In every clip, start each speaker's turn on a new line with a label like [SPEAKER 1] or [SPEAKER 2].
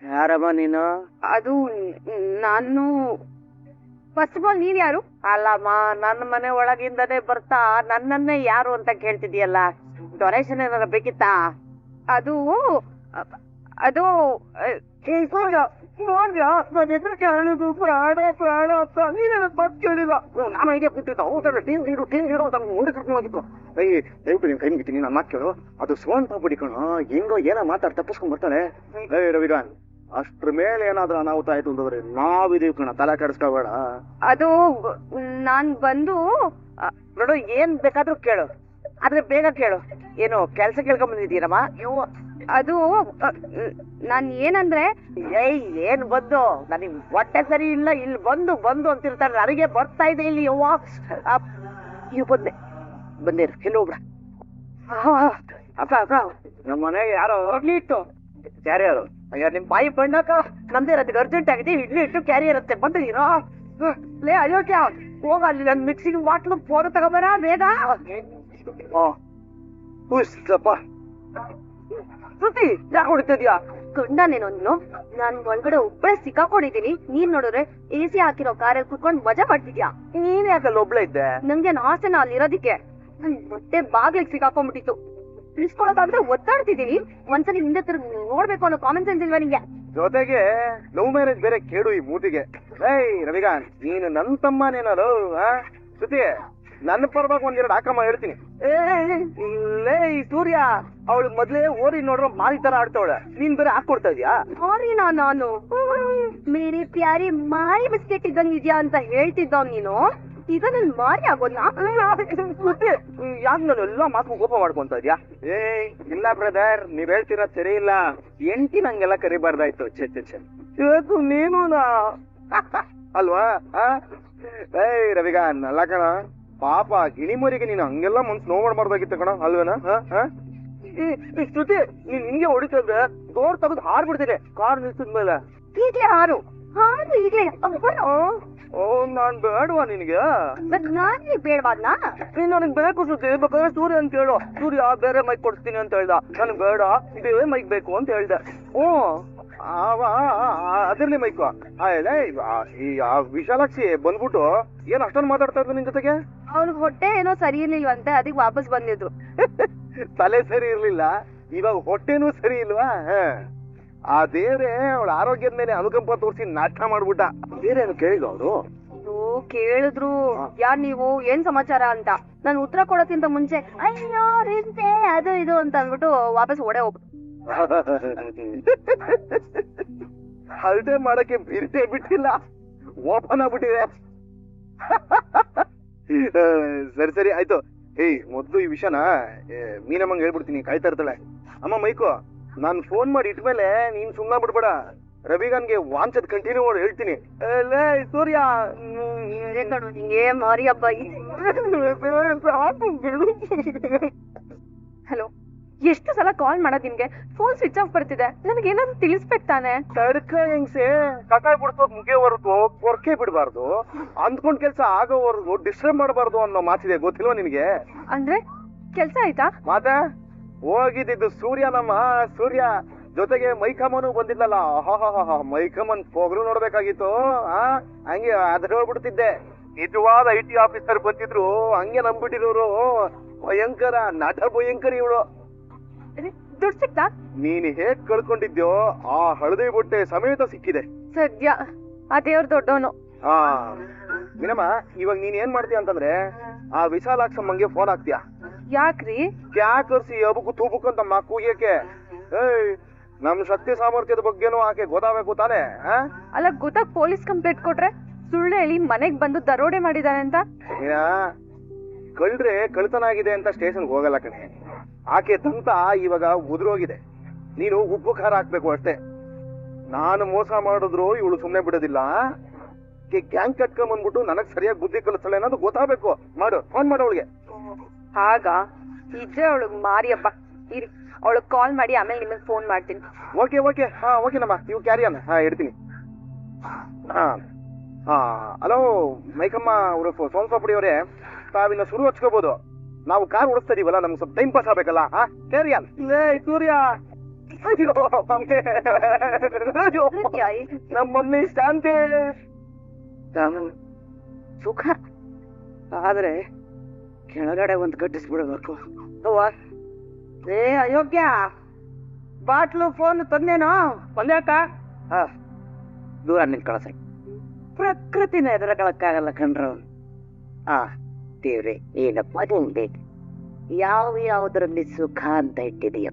[SPEAKER 1] ಯಾರಮ್ಮ ನೀನು?
[SPEAKER 2] ಅದು ನಾನು. ಫಸ್ಟ್ ಆಫ್ ಆಲ್ ನೀವ್ ಯಾರು?
[SPEAKER 1] ಅಲ್ಲಮ್ಮ, ನನ್ನ ಮನೆ ಒಳಗಿಂದನೇ ಬರ್ತಾ ನನ್ನನ್ನೇ ಯಾರು ಅಂತ ಕೇಳ್ತಿದ್ಯಲ್ಲ. ಡೊನೇಷನ್ ಏನಾರ ಬೇಕಿತ್ತಾ?
[SPEAKER 2] ಅದು ಅದು
[SPEAKER 1] ನನ್ನ ಹೆಸರು ಕೇಳಿದ್ರು ಪ್ರಾಣ ಪ್ರಾಣ ಅಂತ ನೀನು ಬಸ್ ಕೇಳಿಲ್ಲ. ನಾನು ಐಡಿಯಾ ಕೊಟ್ಟಿದ್ದ ಟೀಮ್ ಹೀರೋ ಅಂತ ಹುಡುಕರ್ಕೊಂಡು ಹೋಗಿತ್ತು. ದಯವಿಟ್ಟು ನೀನು ಕೈ ಮುಗಿತೀನಿ, ನಾನು ಮಾತು ಕೇಳು. ಅದು ಸುವಂತ ಬಿಡಿಕೋಣ, ಹೆಂಗೋ ಏನೋ ಮಾತಾಡಿ ತಪ್ಪಿಸ್ಕೊಂಡ್ ಬರ್ತಾನೆ. ರವಿಗಾನ್, ಅಷ್ಟ್ರ ಮೇಲೆ ಏನಾದ್ರೂ ಅನಾಹುತ ಆಯ್ತು ಅಂತಂದ್ರೆ ನಾವಿದೀವಿ ಕಣ, ತಲೆ ಕೆಡಿಸ್ಕೋಬೇಡ.
[SPEAKER 2] ಅದು ನಾನ್ ಬಂದು
[SPEAKER 1] ನೋಡು, ಏನ್ ಬೇಕಾದ್ರೂ ಕೇಳು, ಆದ್ರೆ ಬೇಗ ಕೇಳು. ಏನು ಕೆಲ್ಸ ಕೇಳ್ಕೊಂಡ್ ಬಂದಿದ್ದೀರಮ್ಮ?
[SPEAKER 2] ಅದು ನಾನ್ ಏನಂದ್ರೆ,
[SPEAKER 1] ಏನ್ ಬಂದು ನನಗ್ ಹೊಟ್ಟೆ ಸರಿ ಇಲ್ಲ, ಇಲ್ಲಿ ಬಂದು ಬಂದು ಅಂತಿರ್ತಾರೆ, ನನಗೆ ಬರ್ತಾ ಇದೆ ಇಲ್ಲಿ. ಯವ್ವ ನೀವು ಬಂದೇರು ಎಲ್ಲೋ ಬಿಡ. ಅಕ್ಕ ಅಕ್ಕ, ನಮ್ಮ ಮನೆಗೆ ಯಾರೋ ಇಡ್ಲಿ ಇಟ್ಟು ಕ್ಯಾರಿಯರ್. ಅಯ್ಯೋ, ನಿಮ್ ಬಾಯಿ ಬಣ್ಣಕ್ಕ ನಮ್ದೇ ಅದಕ್ಕೆ ಅರ್ಜೆಂಟ್ ಆಗಿದೆ, ಇಡ್ಲಿ ಇಟ್ಟು ಕ್ಯಾರಿಯರ್ ಅಂತೆ ಬಂದಿದ್ದೀರಾ? ಲೇ ಅಯೋಗ್ಯ, ಹೋಗ ಅಲ್ಲಿ ನನ್ನ ಮಿಕ್ಸಿಗೆ ಬಾಟ್ಲು ಫೋನ್ ತಗೊಂಬರ ಬೇಗ. ಶ್ರುತಿ, ಯಾಕೆ ಹೊಡಿತಿದ್ಯಾ?
[SPEAKER 2] ಗಂಡನೇನೋ ನೀನು? ನಾನ್ ಒಳಗಡೆ ಒಬ್ಬಳೆ ಸಿಕ್ಕಾಕೊಂಡಿದೀನಿ, ನೀನ್ ನೋಡಿದ್ರೆ AC ಹಾಕಿರೋ ಕಾರಲ್ಲಿ ಕುತ್ಕೊಂಡ್ ಮಜಾ ಮಾಡ್ತಿದ್ಯಾ.
[SPEAKER 1] ನೀನ್ ಯಾಕಲ್ಲ ಒಬ್ಳೆ ಇದ್ದೆ?
[SPEAKER 2] ನಂಗೆ ಆಸೆನ ಅಲ್ಲಿ ಇರೋದಿಕ್ಕೆ. ಮತ್ತೆ ಬಾಗ್ಲಿಗೆ ಸಿಕ್ಕಾಕೊಂಡ್ಬಿಟ್ಟಿತ್ತು, ಇಳಿಸ್ಕೊಳೋದಾದ್ರೆ ಒತ್ತಾಡ್ತಿದೀನಿ. ಒಂದ್ಸಲಿ ಹಿಂದೆ ತಿರುಗಿ ನೋಡ್ಬೇಕು ಅನ್ನೋ ಕಾಮನ್ ಸೆನ್ಸ್ ಇಲ್ವಾ ನಿಂಗೆ?
[SPEAKER 1] ಜೊತೆಗೆ ಲವ್ ಮ್ಯಾರೇಜ್ ಬೇರೆ ಕೇಳು ಈ ಮೂತಿಗೆ. ರವಿಕಾಂತ್, ನೀನು ನನ್ ತಮ್ಮನೇನೋ. ಶ್ರುತಿ, ನನ್ನ ಪರವಾಗಿ ಒಂದೆರಡು ಹಾಕಮ್ಮ ಹೇಳ್ತೀನಿ. ಇಲ್ಲೇ ಈ ಸೂರ್ಯ ಅವಳಿಗೆ ಮೊದ್ಲೇ ಓರಿ ನೋಡ್ರ ಮಾರಿ ತರ ಆಡ್ತಾವಳೆ, ನೀನ್ ಬೇರೆ ಹಾಕೊಡ್ತಾ ಇದ್ಯಾ?
[SPEAKER 2] ಸಾರಿನಾ, ನಾನು ಮೇರಿ ಪ್ಯಾರಿ ಮಾರಿ ಬಿಸ್ಕೆಟ್ ಇದ್ದಂಗಿದ್ಯಾ ಅಂತ ಹೇಳ್ತಿದ್ದ ನೀನು. ಈಗ ನನ್ ಮಾರಿ ಆಗೋದ್ನಾ?
[SPEAKER 1] ಯಾಕೆ ನಾನು ಎಲ್ಲಾ ಮಾತು ಕೋಪ ಮಾಡ್ಕೊಂತ ಇದ್ಯಾ? ಇಲ್ಲ ಬ್ರದರ್, ನೀವ್ ಹೇಳ್ತಿರೋದ್ ಸರಿ ಇಲ್ಲ. ಎಂಟಿ ನಂಗೆಲ್ಲ ಕರಿಬಾರ್ದಾಯ್ತು. ಇವತ್ತು ನೀನು ಅಲ್ವಾ? ರವಿಗಾನ್, ಅಲ್ಲ ಕಣ, ಪಾಪ ಗಿಣಿಮರಿಗೆ ನೀನು ಹಂಗೆಲ್ಲ ಮನ್ಸು ನೋವು ಮಾಡ್ಬಾರ್ದಾಗಿತ್ತು ಕಣ, ಅಲ್ವೇನಾ? ಶ್ರುತಿ, ನೀನ್ ಹಿಂಗೆ ಹೊಡಿತಿದ್ರೆ ಡೋರ್ ತೆಗೆದು ಹಾರ್ಬಿಡ್ತೀನಿ ಕಾರ್ ನಿಲ್ಸಿದ್ಮೇಲೆ.
[SPEAKER 2] ಈಗ್ಲೇ ಹಾರು ಈಗ್ಲೇ.
[SPEAKER 1] ನಾನ್ ಬೇಡವಾ ನಿನ್ಗೆ?
[SPEAKER 2] ನಾನೇ ಬೇಡವಾದ್ನಾ?
[SPEAKER 1] ನೀನ್ ನನಗ್ ಬೇಕು ಶ್ರುತಿ, ಬೇಕಾದ್ರೆ ಸೂರ್ಯ ಅಂತ ಹೇಳು. ಸೂರ್ಯ ಬೇರೆ ಮೈಕ್ ಕೊಡ್ತೀನಿ ಅಂತ ಹೇಳ್ದ, ನನ್ಗ್ ಬೇಡ ಇದೇ ಮೈಕ್ ಬೇಕು ಅಂತ ಹೇಳ್ದೆ. ಅದಿರ್ಲಿ ಮೈಕು. ಈ ವಿಶಾಲಾಕ್ಷಿ ಬಂದ್ಬಿಟ್ಟು ಏನ್ ಅಷ್ಟೊಂದು ಮಾತಾಡ್ತಾ ಇದ್ರು ನಿನ್ ಜೊತೆಗೆ?
[SPEAKER 2] ಅವ್ನಿಗೆ ಹೊಟ್ಟೆ ಏನೋ ಸರಿ ಇರ್ಲಿಲ್ವಂತೆ, ಅದಕ್ಕೆ ವಾಪಸ್ ಬಂದಿದ್ರು.
[SPEAKER 1] ತಲೆ ಸರಿ ಇರ್ಲಿಲ್ಲ, ಇವಾಗ ಹೊಟ್ಟೆನೂ ಸರಿ ಇಲ್ವಾ? ಆ ದೇವ್ರೆ ಅವಳ ಆರೋಗ್ಯದ ಮೇಲೆ ಅನುಕಂಪ ತೋರಿಸಿ ನಾಟಕ ಮಾಡ್ಬಿಟ್ಟ. ಬೇರೆ ಏನು ಕೇಳಿಲ್ಲ ಅವರು?
[SPEAKER 2] ಕೇಳಿದ್ರು, ಯಾರ್ ನೀವು, ಏನ್ ಸಮಾಚಾರ ಅಂತ. ನಾನು ಉತ್ತರ ಕೊಡೋಕ್ಕಿಂತ ಮುಂಚೆ ಅಯ್ಯೋ ರಿಂತೆ ಅದು ಇದು ಅಂತ ಅಂದ್ಬಿಟ್ಟು ವಾಪಸ್ ಓಡೇ ಹೋಗ್ಬಿಟ್ಟು.
[SPEAKER 1] ಹಲ್ಟೆ ಮಾಡಕ್ಕೆ ಬಿರ್ತೆ ಬಿಟ್ಟಿಲ್ಲ, ಓಪನ್ ಆಗ್ಬಿಟ್ಟಿದೆ. ಸರಿ ಆಯ್ತು. ಮೊದ್ಲು ಈ ವಿಷಯನ ಮೀನಮ್ಮಂಗ್ ಹೇಳ್ಬಿಡ್ತೀನಿ, ಕಾಯ್ತಾ ಇರ್ತಾಳೆ. ಅಮ್ಮ ಮೈಕು, ನಾನ್ ಫೋನ್ ಮಾಡಿ ಇಟ್ಮೇಲೆ ನೀನ್ ಸುಮ್ನ ಬಿಡ್ಬೇಡ. ರವಿಗಾನ್ಗೆ ವಾಂಚದ್ ಕಂಟಿನ್ಯೂ ಮಾಡಿ ಹೇಳ್ತೀನಿ. ಸೂರ್ಯ,
[SPEAKER 2] ನಿಂಗೆ ಮಾರಿ ಹಬ್ಬ. ಹಲೋ, ಎಷ್ಟು ಸಲ ಕಾಲ್ ಮಾಡೋದ್ ನಿಮ್ಗೆ? ಫೋನ್ ಸ್ವಿಚ್ ಆಫ್ ಬರ್ತಿದೆ, ನನಗೆ ಏನಾದ್ರು ತಿಳಿಸ್ಬೇಕು ತಾನೆ?
[SPEAKER 1] ತಡ್ಕ ಹೆಂಗ್ಸೆ, ಕಕಾಯ್ ಬಿಡ್ಸೋದ್ ಮುಗಿಯೋವರೆಗೂ ಕೊರ್ಕೆ ಬಿಡ್ಬಾರ್ದು, ಅಂದ್ಕೊಂಡ್ ಕೆಲ್ಸ ಆಗೋವರೆಗೂ ಡಿಸ್ಟರ್ಬ್ ಮಾಡಬಾರ್ದು ಅನ್ನೋ ಮಾತಿದೆ, ಗೊತ್ತಿಲ್ವಾ ನಿನ್ಗೆ?
[SPEAKER 2] ಅಂದ್ರೆ ಕೆಲ್ಸ ಆಯ್ತಾ?
[SPEAKER 1] ಮಾತಾ ಹೋಗಿದ್ದು ಸೂರ್ಯನಮ್ಮ, ಸೂರ್ಯ ಜೊತೆಗೆ ಮೈಕಮ್ಮನು ಬಂದಿದ್ಲಲ್ಲ. ಮೈಕಮ್ಮನ್ ಪೊಗರು ನೋಡ್ಬೇಕಾಗಿತ್ತು. ಹಂಗೆ ಅದ್ರ ಹೇಳ್ಬಿಡ್ತಿದ್ದೆ. ನಿಜವಾದ IT ಆಫೀಸರ್ ಬಂದಿದ್ರು ಹಂಗೆ ನಂಬಿಟ್ಟಿರೋರು. ಭಯಂಕರ ನಟ ಭಯಂಕರ ಇವಳು.
[SPEAKER 2] ದುಡ್ಡು ಸಿಕ್ತಾ?
[SPEAKER 1] ನೀನ್ ಹೇಗ್ ಕಳ್ಕೊಂಡಿದ್ಯೋ ಆ ಹಳದಿ ಬೊಟ್ಟೆ ಸಮೇತ ಸಿಕ್ಕಿದೆ.
[SPEAKER 2] ಸದ್ಯ ಆ ದೇವ್ರ ದೊಡ್ಡವನು.
[SPEAKER 1] ವಿನಮ್ಮ, ಇವಾಗ ನೀನ್ ಏನ್ ಮಾಡ್ತೀಯ ಅಂತಂದ್ರೆ, ಆ ವಿಶಾಲಾಕ್ಷಮ್ಮಂಗೆ ಫೋನ್ ಹಾಕ್ತೀಯ.
[SPEAKER 2] ಯಾಕ್ರಿ?
[SPEAKER 1] ಕ್ಯಾಕರ್ಸಿ ಅಬುಕು ತೂಬುಕು ಅಂತ ಕೂಗ್ಯಕ್ಕೆ. ನಮ್ ಶಕ್ತಿ ಸಾಮರ್ಥ್ಯದ ಬಗ್ಗೆನೂ ಆಕೆ ಗೊತ್ತಾಗಬೇಕು ತಾನೆ?
[SPEAKER 2] ಅಲ್ಲ, ಗೊತ್ತಾಗ ಪೊಲೀಸ್ ಕಂಪ್ಲೇಂಟ್ ಕೊಟ್ರೆ ಸುಳ್ಳು ಹೇಳಿ ಮನೆಗ್ ಬಂದು ದರೋಡೆ ಮಾಡಿದಾನೆ ಅಂತ.
[SPEAKER 1] ಕಳ್ರೆ ಕಳ್ತನ ಆಗಿದೆ ಅಂತ ಸ್ಟೇಷನ್ಗೆ ಹೋಗಲ್ಲ ಕಣೆ. ಆಕೆ ತಂತ ಇವಾಗ ಉದುರೋಗಿದೆ, ನೀನು ಉಪ್ಪು ಖಾರ ಹಾಕ್ಬೇಕು ಅಷ್ಟೇ. ನಾನು ಮೋಸ ಮಾಡಿದ್ರು ಇವಳು ಸುಮ್ನೆ ಬಿಡೋದಿಲ್ಲ. ಗ್ಯಾಂಗ್ ಕಟ್ಕೊಂಬಂದ್ಬಿಟ್ಟು ನನಗ್ ಸರಿಯಾಗಿ ಬುದ್ಧಿ ಕಲಿಸ್ತಾಳೆ ಅನ್ನೋದು ಗೊತ್ತಾಗಬೇಕು. ಮಾಡು, ಫೋನ್ ಮಾಡು ಅವಳಿಗೆ.
[SPEAKER 2] ಆಗ ಇದ್ರೆ ಅವಳಿಗೆ ಮಾರಿ ಹಬ್ಬ. ಇರಿ, ಅವಳಿಗೆ ಕಾಲ್ ಮಾಡಿ ಆಮೇಲೆ ನಿಮಗೆ ಫೋನ್ ಮಾಡ್ತೀನಿ.
[SPEAKER 1] ಓಕೆನಮ್ಮ, ನೀವು ಕ್ಯಾರಿಯನ್. ಇಡ್ತೀನಿ. ಹಲೋ ಮೈಕಮ್ಮ ಅವರು ಸೋನ್ ಪಾಪಡಿ ಅವರೇ, ತಾವಿನ್ನ ಶುರು ಹಚ್ಕೋಬಹುದು. ನಾವು ಕಾರ್ ಓಡಿಸ್ತಾ ಇದೀವಲ್ಲ, ನಮ್ಗೆ ಸ್ವಲ್ಪ ಟೈಮ್ ಪಾಸ್ ಆಗ್ಬೇಕಲ್ಲ. ಕ್ಯಾರಿಯನ್. ಸೂರ್ಯ ಅಯ್ಯೋ ಮಮ್ಮಿ. ಅಯ್ಯೋ, ನಮ್ಮ ಮಮ್ಮಿ ಶಾಂತಿ ಸುಖ ಆದ್ರೆ ಕೆಳಗಡೆ ಒಂದು ಕಟ್ಟಿಸ್ಬಿಡ್ಬೇಕು. ಏ ಅಯೋಗ್ಯ, ಬಾಟ್ಲು ಫೋನ್ ತಂದೇನೋ?
[SPEAKER 3] ಬಂದ್ಯಾಕ?
[SPEAKER 1] ದೂರ ನಿಂತ್ ಕಳಸ. ಪ್ರಕೃತಿನ ಎದುರಗಳಕ್ಕಾಗಲ್ಲ ಕಣ್ರು. ದೇವ್ರೆ, ಏನಪ್ಪ ಬೇಕು? ಯಾವ್ದ್ರಲ್ಲಿ ಸುಖ ಅಂತ ಇಟ್ಟಿದೀಯ?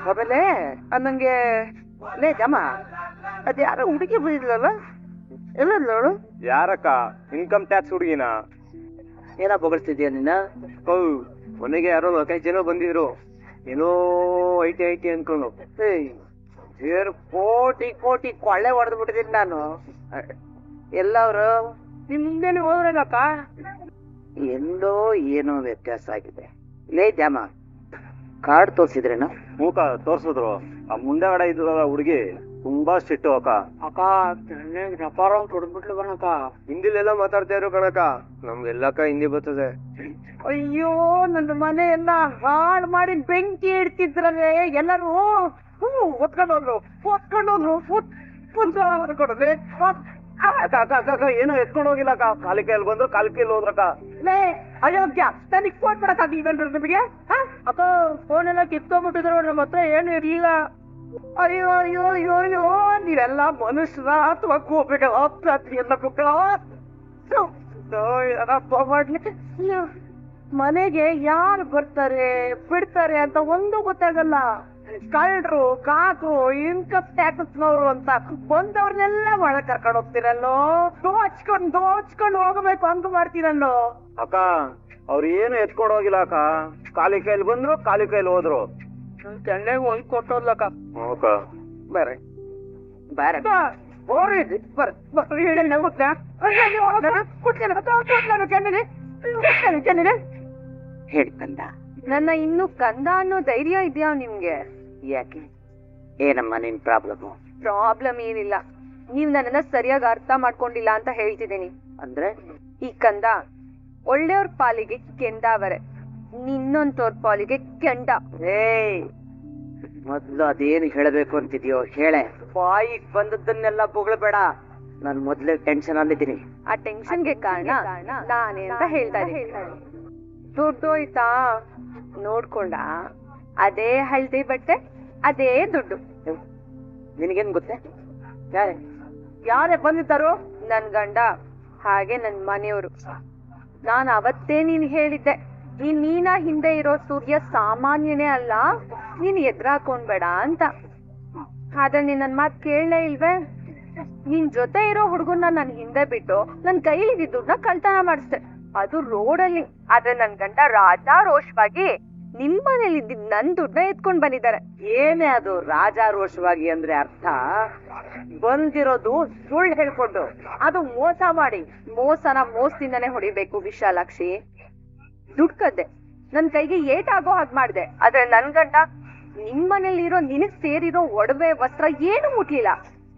[SPEAKER 1] ಆಮೇಲೆ ನಂಗೆ ಲೇ ಜಮ, ಅದ್ಯಾರೋ ಹುಡುಗಿ ಬಂದಿದ್ಲಲ್ಲ, ಎಲ್ಲ ನೋಡು.
[SPEAKER 3] ಯಾರಕ್ಕ? ಇನ್ಕಮ್ ಟ್ಯಾಕ್ಸ್ ಹುಡುಗಿನ?
[SPEAKER 1] ಏನ ಬೊಗಳ್ತಿದ್ಯಾ ನಿನ್ನ?
[SPEAKER 3] ಮನೆಗೆ ಯಾರೋ 4-5 ಜನ ಬಂದಿದ್ರು, ಏನೋ ಐಟಿ ಅನ್ಕೊಂಡು.
[SPEAKER 1] ಕೋಟಿ ಕೋಟಿ ಕೊಳ್ಳೆ ಹೊಡೆದು ಬಿಟ್ಟಿದ್ದೀನಿ ನಾನು. ಎಲ್ಲವ್ರು
[SPEAKER 3] ನಿಮ್ ಮುಂದೆನೆ ಹೋದ್ರಲ್ಲಕ್ಕ?
[SPEAKER 1] ಎಲ್ಲೋ ಏನೋ ವ್ಯತ್ಯಾಸ ಆಗಿದೆ. ಲೇ ದ್ಯಾಮ, ಕಾರ್ಡ್ ತೋರ್ಸಿದ್ರೇನ?
[SPEAKER 3] ಮೂಕ ತೋರ್ಸಿದ್ರು. ಆ ಮುಂದೆಗಡೆ ಇದ್ರಲ್ಲ ಹುಡುಗಿ ತುಂಬಾ ಸ್ಟ್ರಿಕ್ಟ್ ಅಕ್ಕ.
[SPEAKER 1] ವ್ಯಾಪಾರ ಹೊಡೆದ್ಬಿಟ್ಲು ಕಣಕ.
[SPEAKER 3] ಹಿಂದಿಲೆಲ್ಲ ಮಾತಾಡ್ತಾ ಇದ್ರು ಕಣಕ. ನಮ್ಗೆಲ್ಲಕ್ಕ ಹಿಂದಿ ಬರ್ತದೆ.
[SPEAKER 1] ಅಯ್ಯೋ, ನನ್ನ ಮನೆ ಎಲ್ಲ ಹಾಳು ಮಾಡಿ ಬೆಂಕಿ ಇಡ್ತಿದ್ರಲ್ಲೇ ಎಲ್ಲರೂ. ಒತ್ಕೊಂಡೋದ್ರು
[SPEAKER 3] ಏನೋ ಎತ್ಕೊಂಡು ಹೋಗಿಲ್ಲ ಅಕ್ಕ. ಕಾಲಿ ಕೈಯಲ್ಲಿ ಬಂದ್ರು, ಕಾಲಿ ಕೈಯಲ್ಲಿ ಹೋದ್ರಕ್ಕ.
[SPEAKER 1] ಲೇ ಅಯೋಗ್ಯ, ನನಗ್ ಫೋನ್ ಮಾಡಕ್ಕಾಗಿಲ್ವೇನ್ರಿ ನಿಮಗೆ?
[SPEAKER 3] ಅಕ್ಕ ಫೋನ್ ಎಲ್ಲ ಕಿತ್ಕೊಂಡ್ಬಿಟ್ಟಿದ್ರು, ನಮ್ಮ ಹತ್ರ ಏನು ಇರ್ಲಿಲ್ಲ.
[SPEAKER 1] ಅಯ್ಯೋ ಅಯ್ಯೋ ಅಯ್ಯೋ ಅಯ್ಯೋ, ನೀವೆಲ್ಲ ಮನುಷ್ಯರ ಅಥವಾ ಕೋಪಿಗಳ ಮಾಡ್ಲಿಕ್ಕೆ ಮನೆಗೆ ಯಾರು ಬರ್ತಾರೆ ಬಿಡ್ತಾರೆ ಅಂತ ಒಂದು ಗೊತ್ತಾಗಲ್ಲ. ಕಳ್ರು, ಕಾಕು, ಇನ್ಕಮ್ ಟ್ಯಾಕ್ಸ್ನವ್ರು ಅಂತ ಬಂದವ್ರನ್ನೆಲ್ಲ ಒಳಗ್ ಕರ್ಕೊಂಡು ಹೋಗ್ತಿರಲ್ಲೋ. ದೋಚ್ಕೊಂಡು ಹೋಗಬೇಕು ಹಂಗ ಮಾಡ್ತೀರಲ್ಲೋ.
[SPEAKER 3] ಅಕ್ಕ ಅವ್ರು ಏನು ಎತ್ಕೊಂಡು ಹೋಗಿಲ್ಲ ಅಕ್ಕ. ಕಾಲಿ ಕೈಯಲ್ಲಿ ಬಂದ್ರು, ಕಾಲಿ ಕೈಯಲ್ಲಿ ಹೋದ್ರು. ಚೆನ್ನೈಗೆ ಹೋಗಿ ಕೊಟ್ಟೋದ್ಲಕ್ಕ.
[SPEAKER 1] ಬೇರೆ ಬೇರೆ ಹೇಳಿ ಕಂದ.
[SPEAKER 2] ನನ್ನ ಇನ್ನು ಕಂದ ಅನ್ನೋ ಧೈರ್ಯ ಇದೆಯಾ ನಿಮ್ಗೆ?
[SPEAKER 1] ಯಾಕೆ, ಏನಮ್ಮ ನಿನ್ ಪ್ರಾಬ್ಲಮ್?
[SPEAKER 2] ಪ್ರಾಬ್ಲಮ್ ಏನಿಲ್ಲ, ನೀವ್ ನನ್ನನ್ನ ಸರಿಯಾಗಿ ಅರ್ಥ ಮಾಡ್ಕೊಂಡಿಲ್ಲ ಅಂತ ಹೇಳ್ತಿದ್ದೀನಿ.
[SPEAKER 1] ಅಂದ್ರೆ
[SPEAKER 2] ಈ ಕಂದ ಒಳ್ಳೆಯವ್ರ ಪಾಲಿಗೆ ಕೆಂಡಾವರೆ, ನಿನ್ನೊಂತವ್ರ ಪಾಲಿಗೆ ಕೆಂಡ.
[SPEAKER 1] ಮೊದ್ಲು ಅದೇನು ಹೇಳಬೇಕು ಅಂತಿದ್ಯೋ ಹೇಳೆ. ಬಾಯಿಗೆ ಬಂದದ್ದನ್ನೆಲ್ಲ ಬೊಗಳ್ಬೇಡ. ನಾನ್ ಮೊದ್ಲೇ ಟೆನ್ಷನ್ ಅಲ್ಲಿದ್ದೀನಿ.
[SPEAKER 2] ಆ ಟೆನ್ಷನ್ಗೆ ಕಾರಣ ನಾನೇ ಅಂತ ಹೇಳ್ತಾ ಇದ್ದೀನಿ. ದುಡ್ಡೋಯ್ತಾ ನೋಡ್ಕೊಂಡ, ಅದೇ ಹಳದಿ ಬಟ್ಟೆ, ಅದೇ ದುಡ್ಡು.
[SPEAKER 1] ನಿನಗೇನ್ ಗೊತ್ತೇ? ಯಾರೇ ಬಂದಿದ್ದಾರು?
[SPEAKER 2] ನನ್ ಗಂಡ, ಹಾಗೆ ನನ್ ಮನೆಯವರು. ನಾನ್ ಅವತ್ತೇ ನೀನ್ ಹೇಳಿದ್ದೆ, ನೀನ ಹಿಂದೆ ಇರೋ ಸೂರ್ಯ ಸಾಮಾನ್ಯನೇ ಅಲ್ಲ, ನೀನ್ ಎದ್ರಾಕೊಂಡ್ಬೇಡ ಅಂತ. ಆದ್ರೆ ನೀನ್ ನನ್ ಮಾತ್ ಕೇಳಲೇ ಇಲ್ವೇ? ನಿನ್ ಜೊತೆ ಇರೋ ಹುಡ್ಗನ್ನ ನನ್ ಹಿಂದೆ ಬಿಟ್ಟು ನನ್ ಕೈಲಿದ್ದ ದುಡ್ಡನ್ನ ಕಳ್ತನ ಮಾಡಿಸ್ದೆ, ಅದು ರೋಡಲ್ಲಿ. ಆದ್ರೆ ನನ್ ಗಂಡ ರಾಜಾರೋಷವಾಗಿ ನಿಮ್ಮನೇಲಿ ಇದ್ದಿದ್ ನನ್ ದುಡ್ಡನ್ನ ಎತ್ಕೊಂಡ್ ಬಂದಿದ್ದಾರೆ.
[SPEAKER 1] ಏನೇ ಅದು ರಾಜಾರೋಷವಾಗಿ ಅಂದ್ರೆ ಅರ್ಥ? ಬಂದಿರೋದು ಸುಳ್ಳು ಹೇಳ್ಕೊಂಡು, ಅದು ಮೋಸ ಮಾಡಿ.
[SPEAKER 2] ಮೋಸನ ಮೋಸದಿಂದಾನೇ ಹೊಡಿಬೇಕು ವಿಶಾಲಾಕ್ಷಿ. ದುಡ್ಡು ಕದ್ದೆ, ನನ್ ಕೈಗೆ ಏಟಾಗೋ ಹಾಗೆ ಮಾಡ್ದೆ. ಆದ್ರೆ ನನ್ ಗಂಡ ನಿಮ್ಮನೇಲಿರೋ ನಿನಗ್ ಸೇರಿರೋ ಒಡವೆ ವಸ್ತ್ರ ಏನು ಮುಟ್ಲಿಲ್ಲ,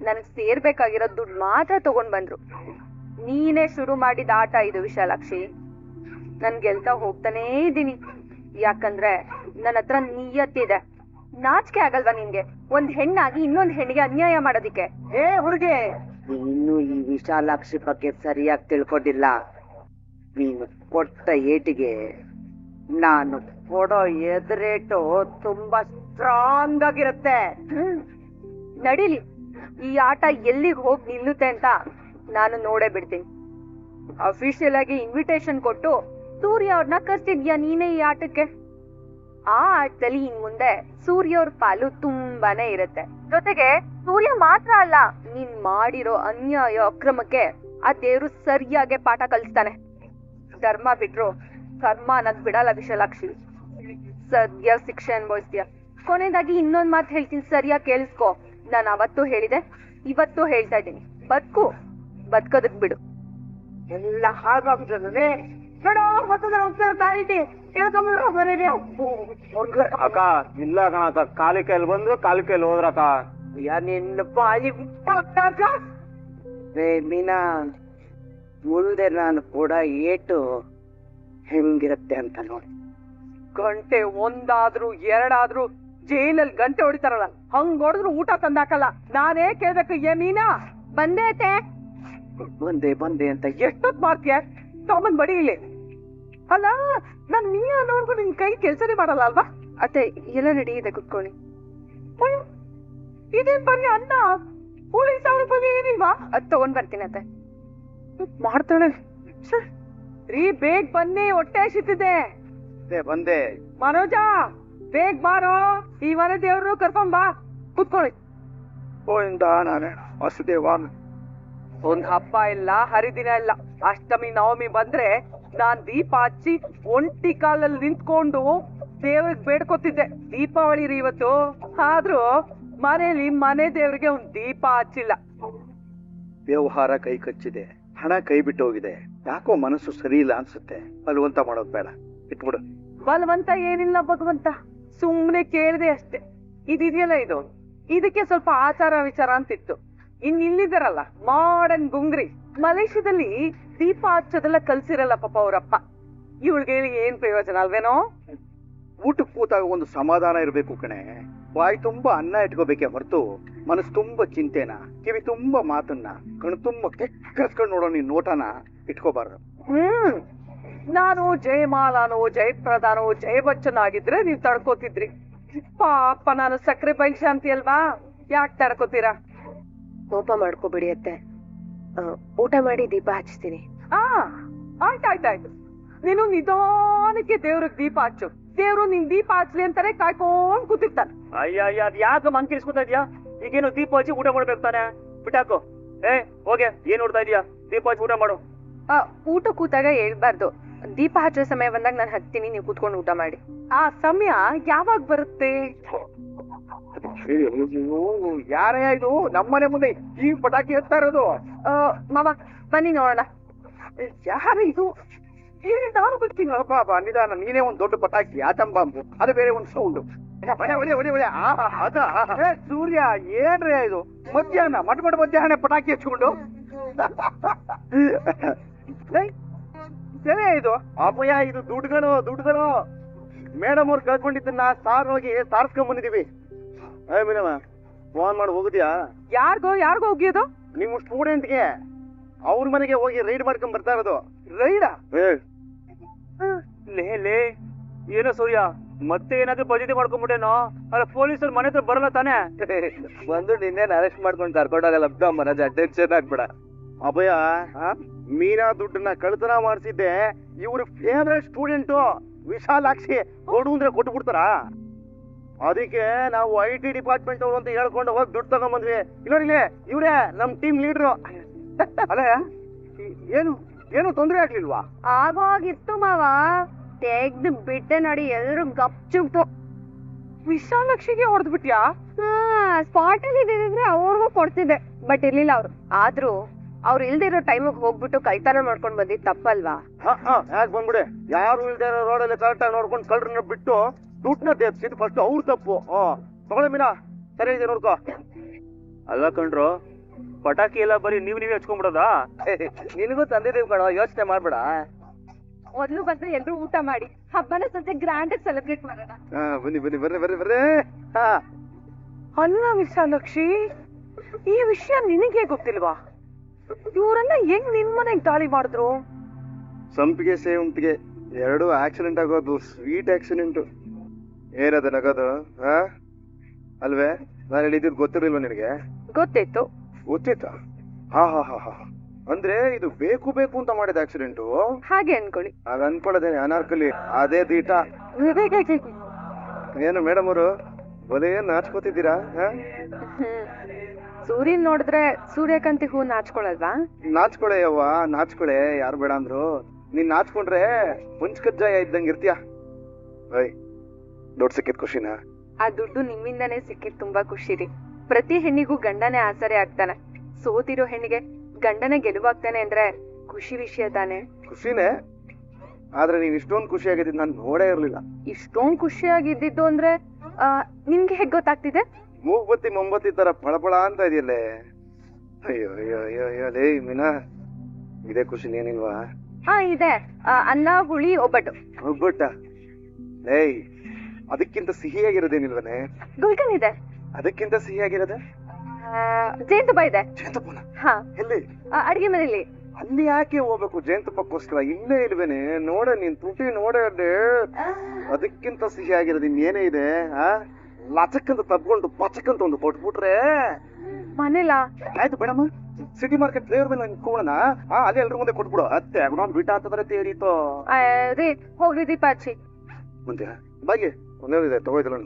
[SPEAKER 2] ನನಗ್ ಸೇರ್ಬೇಕಾಗಿರೋ ದುಡ್ಡು ಮಾತ್ರ ತಗೊಂಡ್ ಬಂದ್ರು. ನೀನೇ ಶುರು ಮಾಡಿದ ಆಟ ಇದು ವಿಶಾಲಾಕ್ಷಿ. ನನ್ ಗೆಲ್ತಾ ಹೋಗ್ತಾನೇ ಇದ್ದೀನಿ, ಯಾಕಂದ್ರೆ ನನ್ನ ಹತ್ರ ನಿಯತ್ತಿದೆ. ನಾಚಿಕೆ ಆಗಲ್ವಾ ನಿನ್ಗೆ ಒಂದ್ ಹೆಣ್ಣಾಗಿ ಇನ್ನೊಂದ್ ಹೆಣ್ಣಿಗೆ ಅನ್ಯಾಯ ಮಾಡೋದಿಕ್ಕೆ?
[SPEAKER 1] ಹುಡುಗಿ, ಇನ್ನು ಈ ವಿಶಾಲಾಕ್ಷಿ ಬಗ್ಗೆ ಸರಿಯಾಗಿ ತಿಳ್ಕೊಂಡಿಲ್ಲ. ನೀನು ಕೊಟ್ಟ ಏಟಿಗೆ ನಾನು ಕೊಡೋ ಎದುರೇಟು ತುಂಬಾ ಸ್ಟ್ರಾಂಗ್ ಆಗಿರುತ್ತೆ.
[SPEAKER 2] ನಡೀಲಿ, ಈ ಆಟ ಎಲ್ಲಿಗೆ ಹೋಗಿ ನಿಲ್ಲುತ್ತೆ ಅಂತ ನಾನು ನೋಡೇ ಬಿಡ್ತೀನಿ. ಅಫಿಷಿಯಲ್ ಆಗಿ ಇನ್ವಿಟೇಷನ್ ಕೊಟ್ಟು ಸೂರ್ಯ ಅವ್ರನ್ನ ಕರ್ಸಿದ್ಯಾ ನೀನೇ ಈ ಆಟಕ್ಕೆ. ಆ ಆಟದಲ್ಲಿ ಇನ್ ಮುಂದೆ ಸೂರ್ಯ ಅವ್ರ ಪಾಲು ತುಂಬಾನೇ ಇರುತ್ತೆ. ಜೊತೆಗೆ ಸೂರ್ಯ ಮಾತ್ರ ಅಲ್ಲ, ನೀನ್ ಮಾಡಿರೋ ಅನ್ಯಾಯ ಅಕ್ರಮಕ್ಕೆ ಆ ದೇವ್ರು ಸರಿಯಾಗಿ ಪಾಠ ಕಲಿಸ್ತಾನೆ. ಧರ್ಮ ಬಿಟ್ರು ಕರ್ಮ ಅನ್ನೋದ್ ಬಿಡಲ್ಲ ವಿಶಾಲಾಕ್ಷಿ. ಸದ್ಯ ಶಿಕ್ಷೆ ಅನ್ಭವಿಸ್ತೀಯ. ಕೊನೆಯದಾಗಿ ಇನ್ನೊಂದ್ ಮಾತು ಹೇಳ್ತೀನಿ, ಸರಿಯಾಗಿ ಕೇಳಿಸ್ಕೊ. ನಾನು ಅವತ್ತು ಹೇಳಿದೆ, ಇವತ್ತು ಹೇಳ್ತಾ ಇದ್ದೀನಿ, ಬದುಕೋದಕ್ ಬಿಡು.
[SPEAKER 1] ಎಲ್ಲ ಹಾಗಾಗ್ತದೆ.
[SPEAKER 3] ಅಕ್ಕ ಇಲ್ಲ ಕಣಕ್ಕ, ಕಾಲಿ ಕೈಯಲ್ಲಿ ಬಂದ್ರು ಕಾಲಿ ಕೈಯಲ್ಲಿ ಹೋದ್ರಕ್ಕ.
[SPEAKER 1] ನಿನ್ನ ಬಾಯಿ ಮೀನಾ, ಮುಂದೆ ನಾನು ಕೂಡ ಏಟು ಹೆಂಗಿರುತ್ತೆ ಅಂತ ನೋಡಿ. ಗಂಟೆ ಒಂದಾದ್ರೂ ಎರಡಾದ್ರೂ ಜೈಲಲ್ಲಿ ಗಂಟೆ ಹೊಡಿತಾರಲ್ಲ ಹಂಗ್ ಹೊಡೆದ್ರು ಊಟ ತಂದಾಕಲ್ಲ. ನಾನೇ ಕೇಳ್ಬೇಕು, ಏ ಮೀನಾ
[SPEAKER 2] ಬಂದೆ ಅತ್ತೆ.
[SPEAKER 1] ಬಂದೆ ಅಂತ ಎಷ್ಟೊತ್ ಮಾಡ್ತೀಯ? ತಗೊಂಬಂದ್ ಬಡಿ ಇಲ್ಲಿ. ಅಲ್ಲ ನಾನ್ ನೀ ಅನ್ನೋರ್ಗು ನಿನ್ ಕೈ ಕೆಲ್ಸನೇ ಮಾಡಲ್ಲ ಅಲ್ವಾ?
[SPEAKER 2] ಅತ್ತೆ ಎಲ್ಲ ರೆಡಿ ಇದೆ, ಕುತ್ಕೊಳ್ಳಿ.
[SPEAKER 1] ಅಯ್ಯೋ, ಇದೇನ್ ಬರೀ ಅನ್ನ ಹುಳಿ ಸಾವಿರ ರೂಪಾಯಿ ಏನಿಲ್ವಾ?
[SPEAKER 2] ಅದ್ ತಗೊಂಡ್ ಬರ್ತೀನಿ ಅತ್ತೆ.
[SPEAKER 1] ಮಾಡ್ತಾಳೆ. ರೀ ಬೇಗ ಬನ್ನಿ, ಹೊಟ್ಟೆ ಹಸಿತಿದೆ.
[SPEAKER 3] ಬಂದೆ.
[SPEAKER 1] ಮನೋಜ ಬೇಗ ಬಾರೋ, ಈ ಮನೆ ದೇವ್ರು ಕರ್ಕೊಂಡ್ ಬಾ, ಕುತ್ಕೊಳ್ಳಿ.
[SPEAKER 3] ಗೋವಿಂದ ನಾರಾಯಣ ವಾಸುದೇವಾನ್.
[SPEAKER 1] ಒಂದ್ ಹಬ್ಬ ಇಲ್ಲ, ಹರಿದಿನ ಇಲ್ಲ, ಅಷ್ಟಮಿ ನವಮಿ ಬಂದ್ರೆ ನಾನ್ ದೀಪ ಹಚ್ಚಿ ಒಂಟಿ ಕಾಲಲ್ಲಿ ನಿಂತ್ಕೊಂಡು ದೇವ್ರಿಗೆ ಬೇಡ್ಕೊತಿದ್ದೆ. ದೀಪಾವಳಿ ರೀ ಇವತ್ತು, ಆದ್ರೂ ಮನೇಲಿ ಮನೆ ದೇವ್ರಿಗೆ ಒಂದ್ ದೀಪ ಹಚ್ಚಿಲ್ಲ.
[SPEAKER 3] ವ್ಯವಹಾರ ಕೈ ಕಚ್ಚಿದೆ, ಹಣ ಕೈ ಬಿಟ್ಟು ಹೋಗಿದೆ, ಯಾಕೋ ಮನಸ್ಸು ಸರಿ ಇಲ್ಲ ಅನ್ಸುತ್ತೆ. ಬಲವಂತ ಮಾಡೋದು ಬೇಡ, ಇಟ್ಬಿಡು.
[SPEAKER 1] ಬಲವಂತ ಏನಿಲ್ಲ ಭಗವಂತ, ಸುಮ್ನೆ ಕೇಳಿದೆ ಅಷ್ಟೇ. ಇದೆಯಲ್ಲ ಇದು, ಇದಕ್ಕೆ ಸ್ವಲ್ಪ ಆಚಾರ ವಿಚಾರ ಅಂತಿತ್ತು. ಇಲ್ಲಿದ್ದಾರಲ್ಲ ಮಾಡರ್ನ್ ಗುಂಗ್ರಿ, ಮಲೇಷ್ಯಾದಲ್ಲಿ ದೀಪ ಹಚ್ಚೋದೆಲ್ಲ ಕಲ್ಸಿರಲ್ಲ ಪಾಪ ಅವರಪ್ಪ. ಇವಳಿಗೆ ಏನ್ ಪ್ರಯೋಜನ ಅಲ್ವೇನೋ?
[SPEAKER 3] ಊಟಕ್ಕೆ ಕೂತಾಗ ಒಂದು ಸಮಾಧಾನ ಇರ್ಬೇಕು ಕಣೆ. ಬಾಯಿ ತುಂಬಾ ಅನ್ನ ಇಟ್ಕೋಬೇಕೆ ಹೊರತು ಮನಸ್ಸು ತುಂಬಾ ಚಿಂತೆನ, ಕಿವಿ ತುಂಬಾ ಮಾತನ್ನ, ಕಣ್ಣು ತುಂಬಾ ಕೆಕ್ಕರ್ಸ್ಕೊಂಡು ನೋಡೋ ನೀನ್ ನೋಟನ ಇಟ್ಕೋಬಾರ್ದು.
[SPEAKER 1] ನಾನು ಜಯಮಾಲಾನೋ ಜಯಪ್ರದಾನೋ ಜಯಬಚ್ಚನ್ ಆಗಿದ್ರೆ ನೀವ್ ತಡ್ಕೋತಿದ್ರಿ. ಪಾಪ ನಾನು ಸಕ್ಕರೆ ಬೈಶಾಂತಿ ಅಲ್ವಾ, ಯಾಕೆ ತಡ್ಕೋತೀರಾ?
[SPEAKER 2] ಕೋಪ ಮಾಡ್ಕೋಬಿಡಿ ಅತ್ತೆ, ಊಟ ಮಾಡಿ ದೀಪ ಹಚ್ತೀನಿ.
[SPEAKER 1] ಆಯ್ತಾಯ್ತಾಯ್ತು. ನೀನು ನಿಧಾನಕ್ಕೆ ದೇವ್ರಿಗೆ ದೀಪ ಹಚ್ಚು, ದೇವ್ರು ನಿನ್ ದೀಪ ಹಚ್ಲಿ ಅಂತಾನೆ ಕಾಯ್ಕೊಂಡ್ ಕೂತಿರ್ತಾನೆ.
[SPEAKER 3] ಅಯ್ಯ ಅದ್ ಯಾಕೆ ಮಂಕಿಸ್ಕೊತಾ ಇದ್ಯಾ? ಈಗೇನು ದೀಪ ಹಚ್ಚಿ ಊಟ ಮಾಡ್ಬೇಕು ತಾನೆ, ಬಿಟ್ಟಾಕು. ಹೋಗೆ, ಏನ್ ನೋಡ್ತಾ ಇದೀಯಾ? ದೀಪ ಹಚ್ಚಿ ಊಟ ಮಾಡು.
[SPEAKER 2] ಊಟ ಕೂತಾಗ ಹೇಳ್ಬಾರ್ದು, ದೀಪ ಹಚ್ಚೋ ಸಮಯ ಬಂದಾಗ ನಾನು ಹಚ್ತೀನಿ, ನೀವು ಕೂತ್ಕೊಂಡು ಊಟ ಮಾಡಿ.
[SPEAKER 1] ಆ ಸಮಯ ಯಾವಾಗ ಬರುತ್ತೆ?
[SPEAKER 3] ಯಾರೇ ಇದು ನಮ್ಮನೆ ಮುಂದೆ ಈ ಪಟಾಕಿ ಹತ್ತಾ ಇರೋದು?
[SPEAKER 2] ಮಾವ ಬನ್ನಿ ನೋಡೋಣ.
[SPEAKER 1] ಯಾರ ಇದು? ನಾನು ಗೊತ್ತೀನಿ.
[SPEAKER 3] ನಿಧಾನ, ನೀನೇ ಒಂದ್ ದೊಡ್ಡ ಪಟಾಕಿ, ಆಟಂ ಬಾಂಬು, ಅದು ಬೇರೆ ಒಂದ್ ಸೌಂಡ್. ಸೂರ್ಯ ಏನ್ರೇ ಇದು? ಮಧ್ಯಾಹ್ನ ಮಟ್ಮಟ್ ಮಧ್ಯಾಹ್ನ ಪಟಾಕಿ ಹಚ್ಕೊಂಡು ಸರಿ ಇದು ಅಪ್ಪಯ್ಯ, ಇದು ದುಡ್ಡುಗಳು ಮೇಡಮ್ ಅವ್ರು ಕಳ್ಕೊಂಡಿದ್ದನ್ನ ಸಾರ್ ಹೋಗಿ ಸಾರ್ಸ್ಕೊಂಡ್ ಬಂದಿದೀವಿ. ಮೀನಮ್ಮ ಫೋನ್ ಮಾಡಿ ಹೋಗುದ್ಯಾ?
[SPEAKER 1] ಯಾರ್ಗೋ ಹೋಗಿಯೋದು?
[SPEAKER 3] ನಿಮ್ಮ ಸ್ಟೂಡೆಂಟ್ಗೆ ಅವ್ರ ಮನೆಗೆ ಹೋಗಿ ರೈಡ್ ಮಾಡ್ಕೊಂಡ್ ಬರ್ತಾ ಇರೋದು. ರೈಡಾ? ಲೇ ಏನೋ ಸೂರ್ಯ, ಮತ್ತೆ ಏನಾದ್ರೂ ಬಜೆಟಿ ಮಾಡ್ಕೊಂಡ್ಬಿಟ್ಟೇನೋ? ಅಲ್ಲ ಪೊಲೀಸರು ಮನೆ ಹತ್ರ ಬರಲ್ಲ ತಾನೆ? ಬಂದು ನಿನ್ನೇನ್ ಅರೆಸ್ಟ್ ಮಾಡ್ಕೊಂಡು ಕರ್ಕೊಂಡೋಗಲ್ಲ ಮನೋಜ, ಟೆನ್ಷನ್ ಆಗ್ಬೇಡ. ಅಭಯ, ಮೀನಾ ದುಡ್ಡನ್ನ ಕಳ್ತನ ಮಾಡಿಸಿದ್ದೆ ಇವ್ರ ಫೇವ್ರೆಟ್ ಸ್ಟೂಡೆಂಟು ವಿಶಾಲಾಕ್ಷಿ. ಕೊಡು ಅಂದ್ರೆ ಕೊಟ್ಟು ಬಿಡ್ತಾರ? ಅದಕ್ಕೆ ನಾವು IT ಡಿಪಾರ್ಟ್ಮೆಂಟ್ ಅವ್ರು ಅಂತ ಹೇಳ್ಕೊಂಡು ಹೋಗಿ ದುಡ್ಡು ತಗೊಂಡ್ಬಂದ್ವಿ. ಇಲ್ಲ ಇವ್ರೇ ನಮ್ ಟೀಮ್ ಲೀಡ್ರು. ಅಲ್ಲ ಏನು ತೊಂದ್ರೆ ಆಗ್ಲಿಲ್ವಾ?
[SPEAKER 2] ಆಗೋಗಿತ್ತು ಮಾವ, ತೆಗ್ದು ಬಿಟ್ಟೆ ನೋಡಿ, ಎಲ್ರು ಗಪ್ಚುಪ್ತು.
[SPEAKER 1] ವಿಶಾಲಾಕ್ಷಿಗೆ ಹೊಡೆದ್ ಬಿಟ್ಯಾ?
[SPEAKER 2] ಸ್ಪಾಟ್ ಅಲ್ಲಿ ಇದ್ದಿದ್ರೆ ಅವ್ರಿಗೂ ಕೊಡ್ತಿದ್ದೆ, ಬಟ್ ಇರ್ಲಿಲ್ಲ ಅವ್ರು. ಆದ್ರೂ ಅವ್ರು ಇಲ್ದಿರೋ ಟೈಮಿಗೆ ಹೋಗ್ಬಿಟ್ಟು ಕಳ್ತನ ಮಾಡ್ಕೊಂಡ್ ಬಂದಿದ್ ತಪ್ಪಲ್ವಾ?
[SPEAKER 3] ಯಾಕೆ ಬಂದ್ಬಿಡೆ, ಯಾರು ಇಲ್ದೇ ಇರೋ ರೋಡಲ್ಲಿ ಕರೆಕ್ಟಾಗಿ ನೋಡ್ಕೊಂಡು ಕಳ್ಳರನ್ನ ಬಿಟ್ಟು ದುಡ್ಡನ್ನ ದೇಪ್ಸಿದ್ ಫಸ್ಟ್ ಅವ್ರ ತಪ್ಪು. ತಗೊಳ್ಳಿ ಮೀನಾ, ಸರಿ ಇದೆ ನೋಡ್ಕೋ. ಅಲ್ಲ ಕಣ್ರು, ಪಟಾಕಿ ಎಲ್ಲ ಬರೀ ನೀವೇ ಹಚ್ಕೊಂಡ್ಬಿಡೋದಾ? ನಿನಗೂ ತಂದಿದ್ದೀವಿ ಕಣೋ, ಯೋಚನೆ ಮಾಡ್ಬೇಡ.
[SPEAKER 2] ಮೊದ್ಲು ಬಂದ್ರೆ ಎಲ್ರು ಊಟ ಮಾಡಿ ಹಬ್ಬನ ಸ್ವಲ್ಪ ಗ್ರ್ಯಾಂಡ್ ಆಗಿ ಸೆಲೆಬ್ರೇಟ್ ಮಾಡೋಣ.
[SPEAKER 3] ಬರ್ರಿ.
[SPEAKER 1] ಅಲ್ಲ ವಿಶಾಲಾಕ್ಷಿ, ಈ ವಿಷಯ ನಿನಗೆ ಗೊತ್ತಿಲ್ವಾ? ಇವರೆಲ್ಲ ಹೆಂಗ್ ನಿನ್ ಮನೆಗ್ ದಾಳಿ ಮಾಡಿದ್ರು?
[SPEAKER 3] ಸಂಪಿಗೆ ಸೇವಂತಿಗೆ ಎರಡು ಆಕ್ಸಿಡೆಂಟ್ ಆಗೋದು, ಸ್ವೀಟ್ ಆಕ್ಸಿಡೆಂಟ್. ಏನದ ನಗೋದು? ಅಲ್ವೇ? ನಾನು ಹೇಳಿದ್ದು ಗೊತ್ತಿರ್ಲಿಲ್ವ ನಿನಗೆ?
[SPEAKER 2] ಗೊತ್ತಿತ್ತು.
[SPEAKER 3] ಹಾ ಅಂದ್ರೆ ಇದು ಬೇಕು ಅಂತ ಮಾಡಿದ ಆಕ್ಸಿಡೆಂಟು?
[SPEAKER 2] ಹಾಗೆ ಅನ್ಕೊಳ್ಳಿ.
[SPEAKER 3] ಆಗ ಅನ್ಕೊಳ್ಳೋದೇನೆ ಅನಾರ್ಕಲಿ, ಅದೇ ದೀಟ. ಏನು ಮೇಡಮ್ ಅವರು ಬಲೇ ನಾಚ್ಕೋತಿದ್ದೀರಾ?
[SPEAKER 2] ಸೂರ್ಯನ್ ನೋಡಿದ್ರೆ ಸೂರ್ಯಕಾಂತಿ ಹೂ ನಾಚ್ಕೊಳಲ್ವಾ?
[SPEAKER 3] ನಾಚ್ಕೊಳೆ ಯವ್ವ, ನಾಚ್ಕೊಳೆ, ಯಾರು ಬೇಡ ಅಂದ್ರು. ನೀನ್ ನಾಚ್ಕೊಂಡ್ರೆ ಹುಂಚ್ಕಜ್ಜಾಯ ಇದ್ದಂಗ ಇರ್ತೀಯ. ದೊಡ್ಡ ಸಿಕ್ಕಿದ್ ಖುಷಿನ?
[SPEAKER 2] ಆ ದುಡ್ಡು ನಿಮ್ಮಿಂದಾನೇ ಸಿಕ್ಕಿದ್ ತುಂಬಾ ಖುಷಿ ರೀ. ಪ್ರತಿ ಹೆಣ್ಣಿಗೂ ಗಂಡನೇ ಆಸರೆ ಆಗ್ತಾನೆ, ಸೋತಿರೋ ಹೆಣ್ಣಿಗೆ ಗಂಡನೇ ಗೆಲುವಾಗ್ತಾನೆ ಅಂದ್ರೆ ಖುಷಿ ವಿಷಯ ತಾನೆ?
[SPEAKER 3] ಖುಷಿನೇ, ಆದ್ರೆ ನೀನ್ ಇಷ್ಟೊಂದು ಖುಷಿಯಾಗಿದ್ದು ನಾನು ನೋಡೇ ಇರ್ಲಿಲ್ಲ.
[SPEAKER 2] ಇಷ್ಟೊಂದ್ ಖುಷಿಯಾಗಿದ್ದಿದ್ದು ಅಂದ್ರೆ ನಿಮ್ಗೆ ಹೇಗ್ ಗೊತ್ತಾಗ್ತಿದೆ?
[SPEAKER 3] ಮೂಗ್ಬತ್ತಿ ಮೊಂಬತ್ತಿ ತರ ಫಳಫಳ ಅಂತ ಇದೆಯಲ್ಲೇ. ಅಯ್ಯೋ ಲೇ ಮೀನಾ, ಇದೇ ಖುಷಿ ಏನಿಲ್ವಾ?
[SPEAKER 2] ಇದೆ, ಅನ್ನ ಹುಳಿ ಒಬ್ಬಟ್ಟು.
[SPEAKER 3] ಒಬ್ಬಟ್ಟ? ಏಯ್,
[SPEAKER 4] ಅದಕ್ಕಿಂತ ಸಿಹಿಯಾಗಿರೋದೇನಿಲ್ವನೆ?
[SPEAKER 2] ಗುಲ್ಕನ್ ಇದೆ.
[SPEAKER 4] ಅದಕ್ಕಿಂತ ಸಿಹಿಯಾಗಿರೋದೆ
[SPEAKER 2] ಜೇನುತುಪ್ಪ ಇದೆ.
[SPEAKER 4] ಜೇನುತುಪ್ಪನ?
[SPEAKER 2] ಹಾ,
[SPEAKER 4] ಎಲ್ಲಿ?
[SPEAKER 2] ಅಡಿಗೆ ಮನೇಲಿ.
[SPEAKER 4] ಅಲ್ಲಿ ಯಾಕೆ ಹೋಗ್ಬೇಕು ಜೇನುತುಪ್ಪಕ್ಕೋಸ್ಕರ? ಇಲ್ಲೇ ಇಲ್ವೇನೆ? ನೋಡ ನೀನ್ ತುಟಿ ನೋಡೇ ಅದಕ್ಕಿಂತ ಸಿಹಿಯಾಗಿರೋದು ಇನ್ನೇನೇ ಇದೆ? ಲಚಕ್ಕಂತ ತಬ್ಕೊಂಡು ಪಚಕ್ಕಂತ ಒಂದು ಕೊಟ್ಬಿಟ್ರೆ
[SPEAKER 2] ಮನೇಲಾ?
[SPEAKER 4] ಆಯ್ತು ಬೇಡಮ್ಮ, ಸಿಟಿ ಮಾರ್ಕೆಟ್ ಫ್ಲೇವರ್ ಮೇಲೆ ನಿಂತ್ಕೊಳ್ಳೋಣ. ಅಲ್ಲಿ ಎಲ್ರ ಮುಂದೆ ಕೊಟ್ಬಿಡು. ಅತ್ತೆ ಆಗೋಣ ಬಿಟ್ಟ ಅಂತಂದ್ರೆ ತೇರಿತೋ.
[SPEAKER 2] ರೀ ಹೋಗ್ರಿ ದೀಪಾಚಿ.
[SPEAKER 4] ಮುಂದೆ ಬಾಗಿ ಒಂದೇ ತಗೋಯ್ತಲ್ಲ.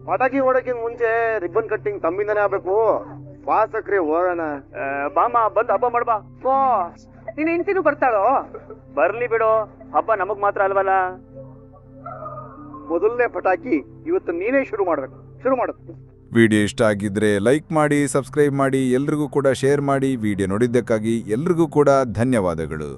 [SPEAKER 4] ಪಟಾಕಿ ಹೊಡಕಿನ ಮುಂಚೆ ರಿಬ್ಬನ್ ಕಟ್ಟಿಂಗ್ ತಮ್ಮಿಂದಾನೇ ಆಗ್ಬೇಕು. ವಾಸಕ್ರಿ ಹೋಗೋಣ.
[SPEAKER 3] ಬಾಮ ಬಂದ್ ಹಬ್ಬ ಮಾಡ್ಬಾ.
[SPEAKER 1] ನೀನ್ ಹೆಂಡ್ತಿನೂ ಬರ್ತಾಳೋ?
[SPEAKER 3] ಬರ್ಲಿ ಬಿಡು, ಹಬ್ಬ ನಮಗ್ ಮಾತ್ರ ಅಲ್ವಲ್ಲ.
[SPEAKER 4] ಮೊದಲನೇ ಪಟಾಕಿ ಇವತ್ತು ನೀನೇ ಶುರು ಮಾಡ್ಬೇಕು. ಶುರು ಮಾಡು.
[SPEAKER 5] ವಿಡಿಯೋ ಇಷ್ಟ ಆಗಿದ್ರೆ ಲೈಕ್ ಮಾಡಿ, ಸಬ್ಸ್ಕ್ರೈಬ್ ಮಾಡಿ, ಎಲ್ರಿಗೂ ಕೂಡ ಶೇರ್ ಮಾಡಿ. ವಿಡಿಯೋ ನೋಡಿದ್ದಕ್ಕಾಗಿ ಎಲ್ರಿಗೂ ಕೂಡ ಧನ್ಯವಾದಗಳು.